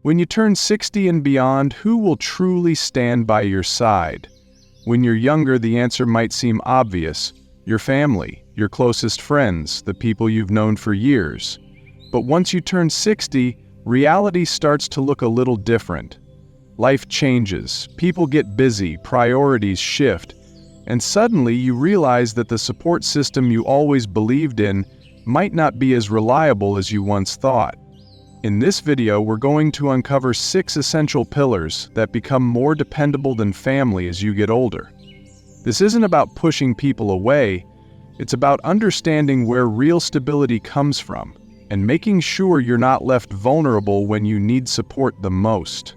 When you turn 60 and beyond, who will truly stand by your side? When you're younger, the answer might seem obvious. Your family, your closest friends, the people you've known for years. But once you turn 60, reality starts to look a little different. Life changes, people get busy, priorities shift, and suddenly you realize that the support system you always believed in might not be as reliable as you once thought. In this video, we're going to uncover 6 essential pillars that become more dependable than family as you get older. This isn't about pushing people away, it's about understanding where real stability comes from and making sure you're not left vulnerable when you need support the most.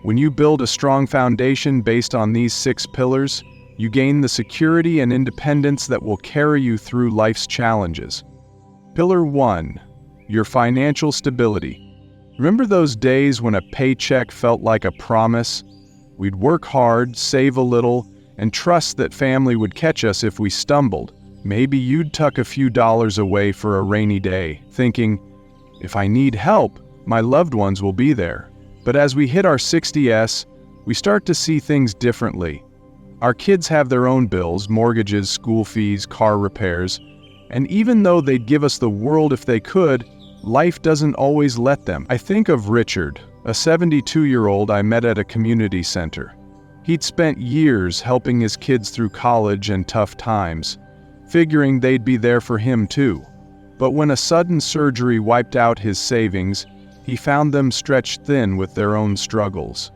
When you build a strong foundation based on these 6 pillars, you gain the security and independence that will carry you through life's challenges. Pillar 1. Your financial stability. Remember those days when a paycheck felt like a promise? We'd work hard, save a little, and trust that family would catch us if we stumbled. Maybe you'd tuck a few dollars away for a rainy day, thinking, if I need help, my loved ones will be there. But as we hit our 60s, we start to see things differently. Our kids have their own bills, mortgages, school fees, car repairs, and even though they'd give us the world if they could, life doesn't always let them. I think of Richard, a 72-year-old I met at a community center. He'd spent years helping his kids through college and tough times, figuring they'd be there for him too. But when a sudden surgery wiped out his savings, he found them stretched thin with their own struggles.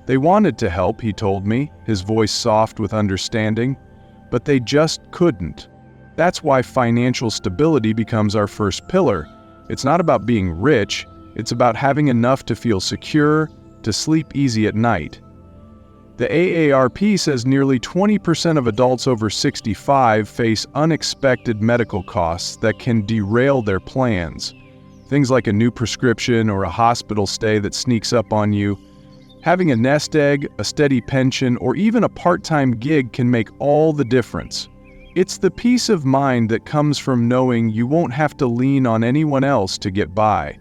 They wanted to help, he told me, his voice soft with understanding, but they just couldn't. That's why financial stability becomes our first pillar. It's not about being rich, it's about having enough to feel secure, to sleep easy at night. The AARP says nearly 20% of adults over 65 face unexpected medical costs that can derail their plans. Things like a new prescription or a hospital stay that sneaks up on you. Having a nest egg, a steady pension, or even a part-time gig can make all the difference. It's the peace of mind that comes from knowing you won't have to lean on anyone else to get by,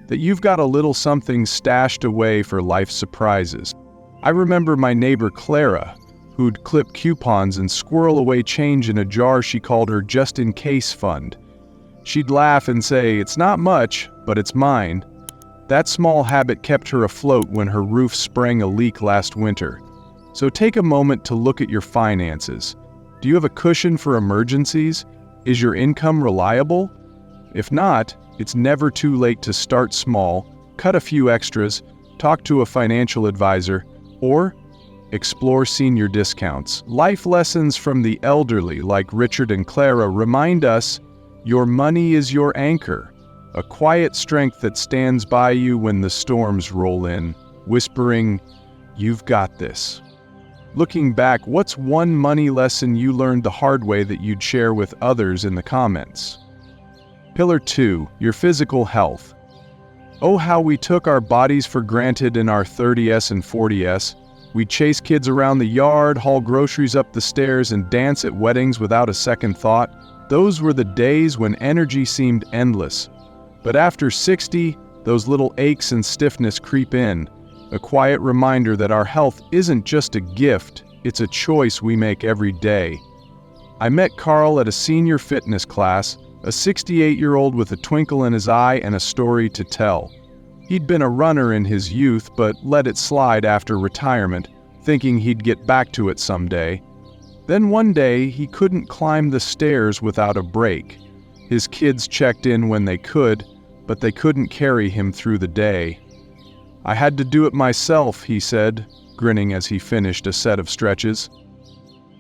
that you've got a little something stashed away for life's surprises. I remember my neighbor Clara, who'd clip coupons and squirrel away change in a jar she called her just-in-case fund. She'd laugh and say, "It's not much, but it's mine." That small habit kept her afloat when her roof sprang a leak last winter. So take a moment to look at your finances. Do you have a cushion for emergencies? Is your income reliable? If not, it's never too late to start small, cut a few extras, talk to a financial advisor, or explore senior discounts. Life lessons from the elderly, like Richard and Clara, remind us your money is your anchor, a quiet strength that stands by you when the storms roll in, whispering, "You've got this." Looking back, what's one money lesson you learned the hard way that you'd share with others in the comments? Pillar 2. Your physical health. Oh, how we took our bodies for granted in our 30s and 40s. We'd chase kids around the yard, haul groceries up the stairs, and dance at weddings without a second thought. Those were the days when energy seemed endless. But after 60, those little aches and stiffness creep in, a quiet reminder that our health isn't just a gift, it's a choice we make every day. I met Carl at a senior fitness class, a 68-year-old with a twinkle in his eye and a story to tell. He'd been a runner in his youth, but let it slide after retirement, thinking he'd get back to it someday. Then one day, he couldn't climb the stairs without a break. His kids checked in when they could, but they couldn't carry him through the day. "I had to do it myself," he said, grinning as he finished a set of stretches.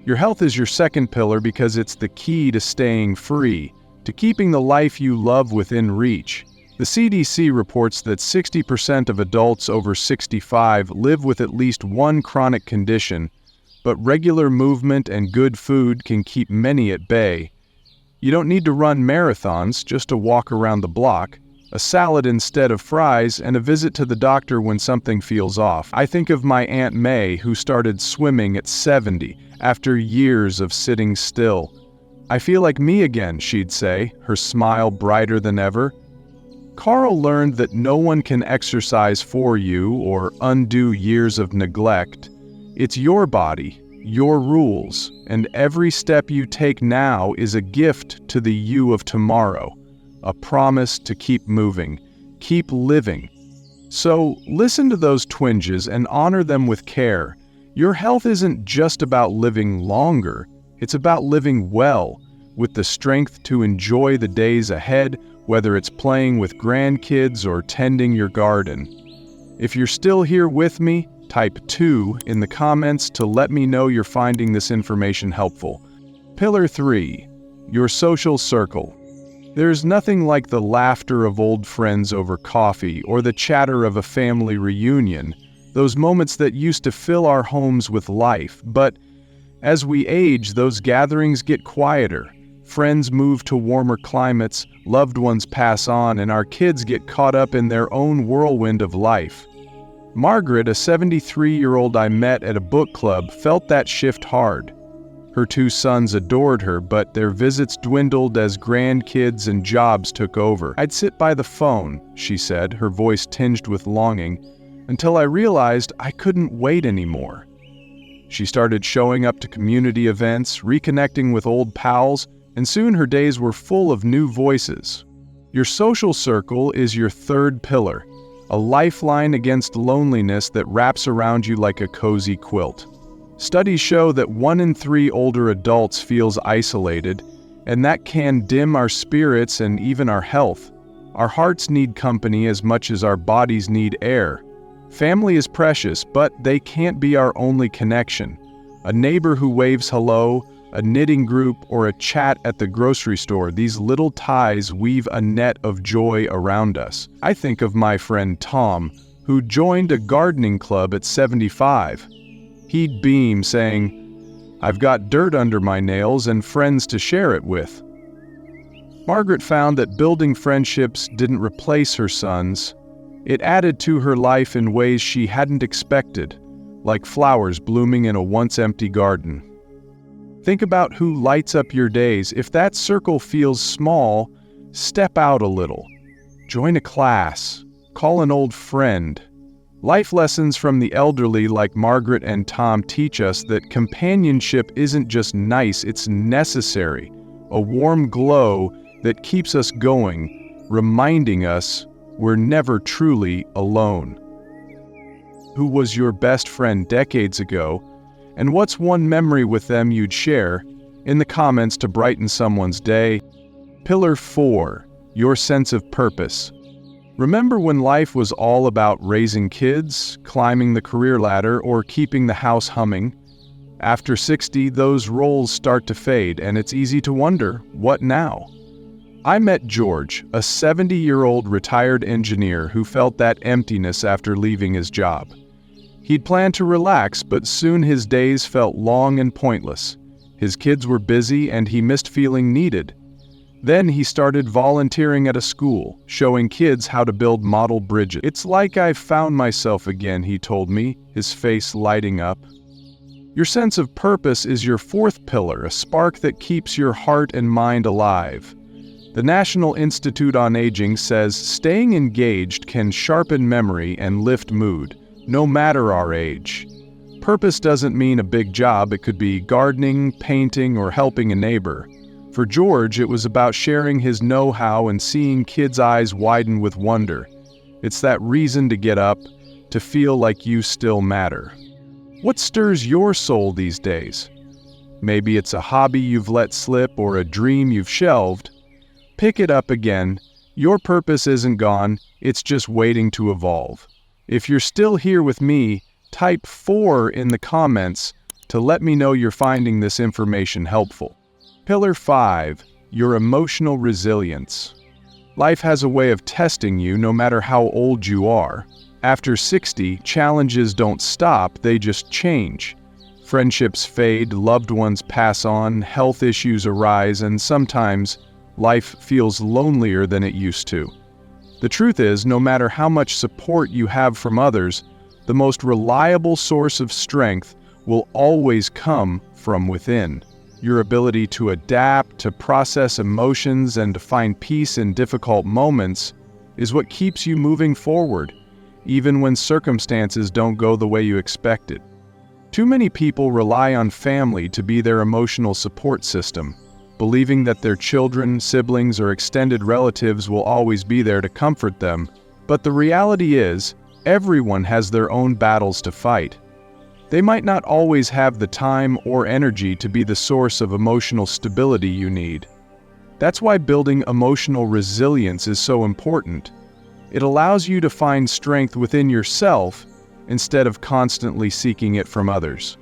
Your health is your second pillar because it's the key to staying free, to keeping the life you love within reach. The CDC reports that 60% of adults over 65 live with at least one chronic condition, but regular movement and good food can keep many at bay. You don't need to run marathons, just a walk around the block, a salad instead of fries, and a visit to the doctor when something feels off. I think of my Aunt May, who started swimming at 70 after years of sitting still. "I feel like me again," she'd say, her smile brighter than ever. Carl learned that no one can exercise for you or undo years of neglect. It's your body, your rules, and every step you take now is a gift to the you of tomorrow, a promise to keep moving, keep living. So listen to those twinges and honor them with care. Your health isn't just about living longer, it's about living well, with the strength to enjoy the days ahead, whether it's playing with grandkids or tending your garden. If you're still here with me, type 2 in the comments to let me know you're finding this information helpful. Pillar 3. Your social circle. There's nothing like the laughter of old friends over coffee or the chatter of a family reunion, those moments that used to fill our homes with life. But as we age, those gatherings get quieter. Friends move to warmer climates, loved ones pass on, and our kids get caught up in their own whirlwind of life. Margaret, a 73-year-old I met at a book club, felt that shift hard. Her 2 sons adored her, but their visits dwindled as grandkids and jobs took over. I'd sit by the phone, she said, her voice tinged with longing, until I realized I couldn't wait anymore. She started showing up to community events, reconnecting with old pals, and soon her days were full of new voices. Your social circle is your 3rd pillar, a lifeline against loneliness that wraps around you like a cozy quilt. Studies show that 1 in 3 older adults feels isolated, and that can dim our spirits and even our health. Our hearts need company as much as our bodies need air. Family is precious, but they can't be our only connection. A neighbor who waves hello, a knitting group, or a chat at the grocery store, these little ties weave a net of joy around us. I think of my friend Tom, who joined a gardening club at 75. He'd beam, saying, "I've got dirt under my nails and friends to share it with." Margaret found that building friendships didn't replace her sons. It added to her life in ways she hadn't expected, like flowers blooming in a once-empty garden. Think about who lights up your days. If that circle feels small, step out a little. Join a class. Call an old friend. Life lessons from the elderly like Margaret and Tom teach us that companionship isn't just nice, it's necessary. A warm glow that keeps us going, reminding us we're never truly alone. Who was your best friend decades ago? And what's one memory with them you'd share? In the comments to brighten someone's day. Pillar 4. Your sense of purpose. Remember when life was all about raising kids, climbing the career ladder, or keeping the house humming? After 60, those roles start to fade, and it's easy to wonder, what now? I met George, a 70-year-old retired engineer who felt that emptiness after leaving his job. He'd planned to relax, but soon his days felt long and pointless. His kids were busy, and he missed feeling needed. Then he started volunteering at a school, showing kids how to build model bridges. "It's like I've found myself again," he told me, his face lighting up. Your sense of purpose is your 4th pillar, a spark that keeps your heart and mind alive. The National Institute on Aging says staying engaged can sharpen memory and lift mood, no matter our age. Purpose doesn't mean a big job. It could be gardening, painting, or helping a neighbor. For George, it was about sharing his know-how and seeing kids' eyes widen with wonder. It's that reason to get up, to feel like you still matter. What stirs your soul these days? Maybe it's a hobby you've let slip or a dream you've shelved. Pick it up again. Your purpose isn't gone, it's just waiting to evolve. If you're still here with me, type 4 in the comments to let me know you're finding this information helpful. Pillar 5. Your emotional resilience. Life has a way of testing you no matter how old you are. After 60, challenges don't stop, they just change. Friendships fade, loved ones pass on, health issues arise, and sometimes life feels lonelier than it used to. The truth is, no matter how much support you have from others, the most reliable source of strength will always come from within. Your ability to adapt, to process emotions, and to find peace in difficult moments, is what keeps you moving forward, even when circumstances don't go the way you expected. Too many people rely on family to be their emotional support system, believing that their children, siblings, or extended relatives will always be there to comfort them. But the reality is, everyone has their own battles to fight. They might not always have the time or energy to be the source of emotional stability you need. That's why building emotional resilience is so important. It allows you to find strength within yourself instead of constantly seeking it from others.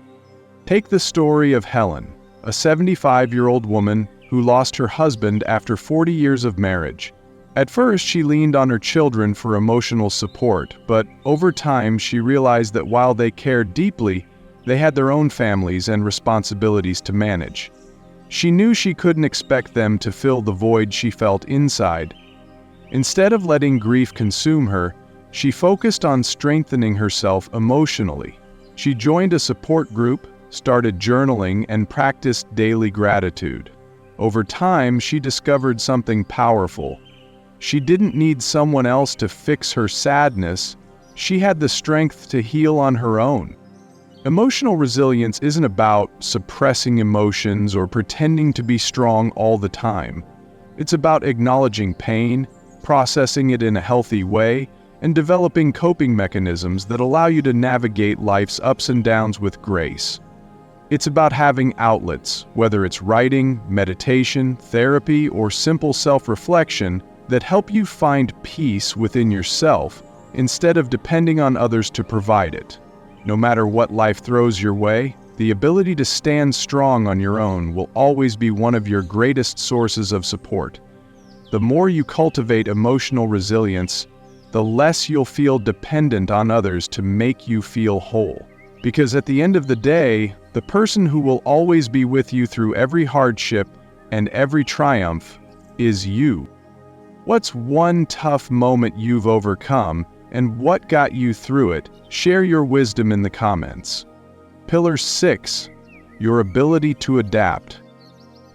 Take the story of Helen, a 75-year-old woman who lost her husband after 40 years of marriage. At first, she leaned on her children for emotional support, but over time she realized that while they cared deeply, they had their own families and responsibilities to manage. She knew she couldn't expect them to fill the void she felt inside. Instead of letting grief consume her, she focused on strengthening herself emotionally. She joined a support group, started journaling, and practiced daily gratitude. Over time, she discovered something powerful. She didn't need someone else to fix her sadness. She had the strength to heal on her own. Emotional resilience isn't about suppressing emotions or pretending to be strong all the time. It's about acknowledging pain, processing it in a healthy way, and developing coping mechanisms that allow you to navigate life's ups and downs with grace. It's about having outlets, whether it's writing, meditation, therapy, or simple self-reflection, that help you find peace within yourself instead of depending on others to provide it. No matter what life throws your way, the ability to stand strong on your own will always be one of your greatest sources of support. The more you cultivate emotional resilience, the less you'll feel dependent on others to make you feel whole. Because at the end of the day, the person who will always be with you through every hardship and every triumph is you. What's one tough moment you've overcome, and what got you through it? Share your wisdom in the comments. Pillar 6. Your ability to adapt.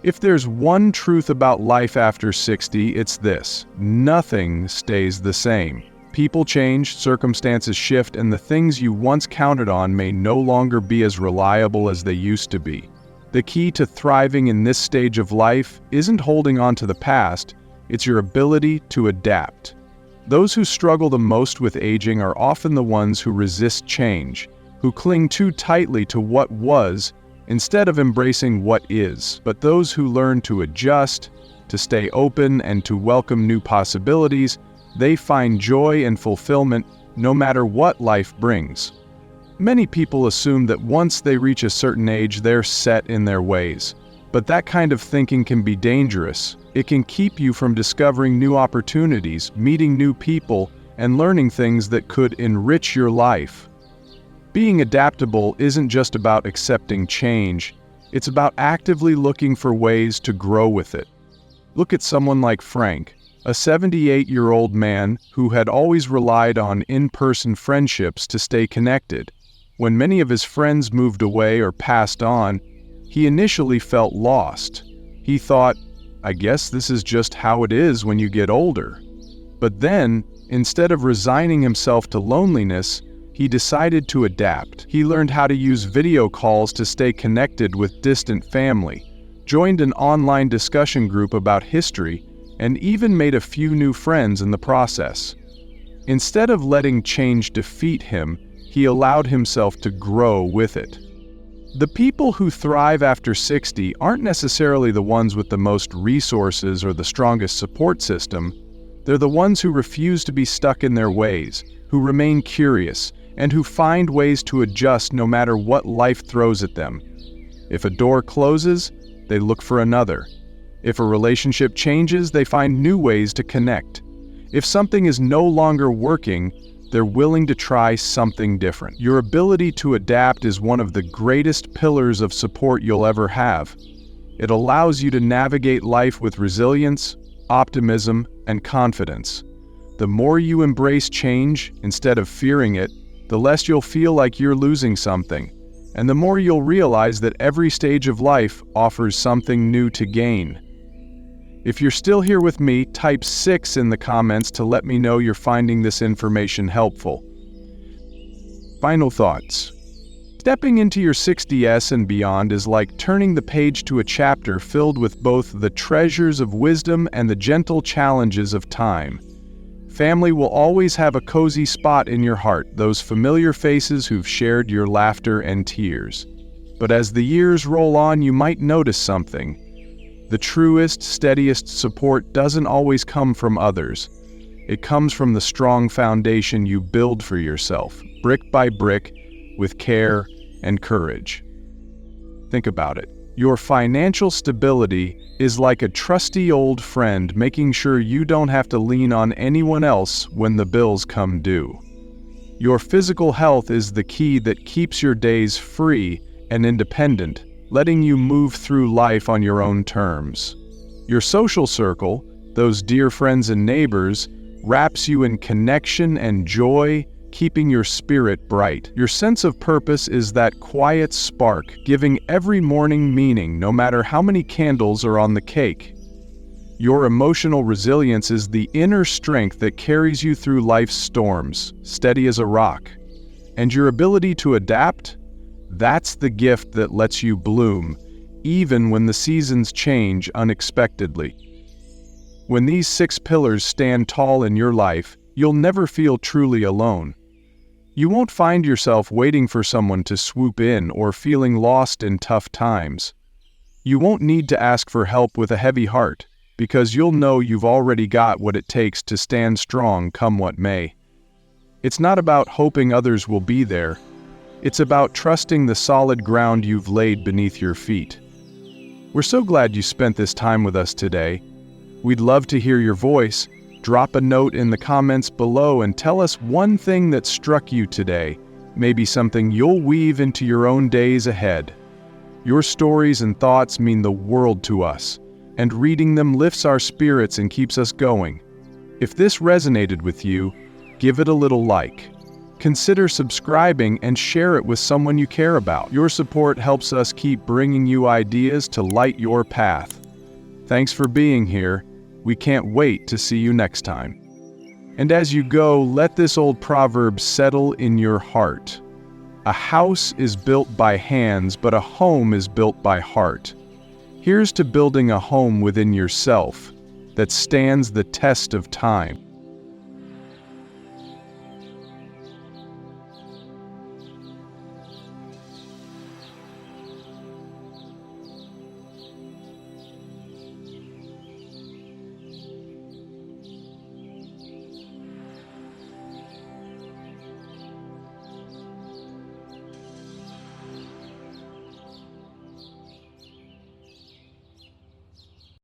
If there's one truth about life after 60, it's this: nothing stays the same. People change, circumstances shift, and the things you once counted on may no longer be as reliable as they used to be. The key to thriving in this stage of life isn't holding on to the past, it's your ability to adapt. Those who struggle the most with aging are often the ones who resist change, who cling too tightly to what was instead of embracing what is. But those who learn to adjust, to stay open, and to welcome new possibilities, they find joy and fulfillment no matter what life brings. Many people assume that once they reach a certain age, they're set in their ways. But that kind of thinking can be dangerous. It can keep you from discovering new opportunities, meeting new people, and learning things that could enrich your life. Being adaptable isn't just about accepting change, it's about actively looking for ways to grow with it. Look at someone like Frank, a 78-year-old man who had always relied on in-person friendships to stay connected. When many of his friends moved away or passed on, he initially felt lost. He thought, I guess this is just how it is when you get older. But then, instead of resigning himself to loneliness, he decided to adapt. He learned how to use video calls to stay connected with distant family, joined an online discussion group about history, and even made a few new friends in the process. Instead of letting change defeat him, he allowed himself to grow with it. The people who thrive after 60 aren't necessarily the ones with the most resources or the strongest support system. They're the ones who refuse to be stuck in their ways, who remain curious, and who find ways to adjust no matter what life throws at them. If a door closes, they look for another. If a relationship changes, they find new ways to connect. If something is no longer working, they're willing to try something different. Your ability to adapt is one of the greatest pillars of support you'll ever have. It allows you to navigate life with resilience, optimism, and confidence. The more you embrace change instead of fearing it, the less you'll feel like you're losing something, and the more you'll realize that every stage of life offers something new to gain. If you're still here with me, type 6 in the comments to let me know you're finding this information helpful. Final thoughts. Stepping into your 60s and beyond is like turning the page to a chapter filled with both the treasures of wisdom and the gentle challenges of time. Family will always have a cozy spot in your heart, those familiar faces who've shared your laughter and tears. But as the years roll on, you might notice something. The truest, steadiest support doesn't always come from others. It comes from the strong foundation you build for yourself, brick by brick, with care and courage. Think about it. Your financial stability is like a trusty old friend making sure you don't have to lean on anyone else when the bills come due. Your physical health is the key that keeps your days free and independent, letting you move through life on your own terms. Your social circle, those dear friends and neighbors, wraps you in connection and joy, keeping your spirit bright. Your sense of purpose is that quiet spark, giving every morning meaning no matter how many candles are on the cake. Your emotional resilience is the inner strength that carries you through life's storms, steady as a rock. And your ability to adapt? That's the gift that lets you bloom, even when the seasons change unexpectedly. When these 6 pillars stand tall in your life, you'll never feel truly alone. You won't find yourself waiting for someone to swoop in or feeling lost in tough times. You won't need to ask for help with a heavy heart, because you'll know you've already got what it takes to stand strong come what may. It's not about hoping others will be there. It's about trusting the solid ground you've laid beneath your feet. We're so glad you spent this time with us today. We'd love to hear your voice. Drop a note in the comments below and tell us one thing that struck you today, maybe something you'll weave into your own days ahead. Your stories and thoughts mean the world to us, and reading them lifts our spirits and keeps us going. If this resonated with you, give it a little like. Consider subscribing and share it with someone you care about. Your support helps us keep bringing you ideas to light your path. Thanks for being here. We can't wait to see you next time. And as you go, let this old proverb settle in your heart. A house is built by hands, but a home is built by heart. Here's to building a home within yourself that stands the test of time.